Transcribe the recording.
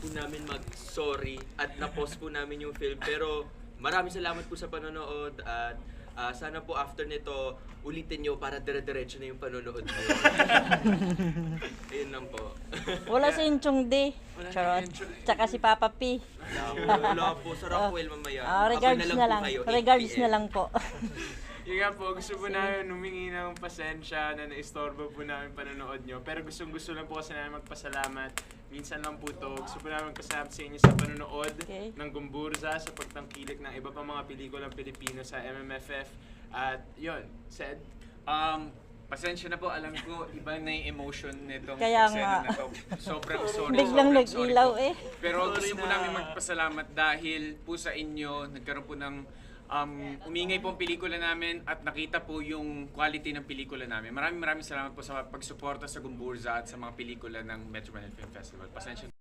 din namin mag-sorry at na-pause po namin yung film. Pero maraming salamat po sa panonood at sana po after nito ulitin nyo para dire-diretso na yung panonood nyo. Ayun lang po. Wala si Inchong D. Wala si Charot. Inchong. Tsaka si Papa P. Wala po. Sa Rockwell mamaya. Regards Aboy na po lang. kayo, 8 Regards PM. na lang po. Yun nga po, gusto po namin humingi ng pasensya na naistorbo po namin panonood nyo. Pero gusto lang po kasi namin magpasalamat. Minsan lang po to. Gusto po namin magpasalamat sa inyo sa panonood ng Gumburza, sa pagtangkilik ng iba pang mga pelikulang Pilipino sa MMFF. At yun, said, pasensya na po, alam ko iba na yung emotion nitong Kaya eksena nga. na to. Sobrang sorry. Biglang sobrang sorry nag-ilaw po. eh. Pero gusto Sorry po na. namin magpasalamat dahil po sa inyo, nagkaroon po ng umingay po ang pelikula namin at nakita po yung quality ng pelikula namin. Maraming salamat po sa pagsuporta sa Gumburza at sa mga pelikula ng Metro Manila Film Festival. Pasensya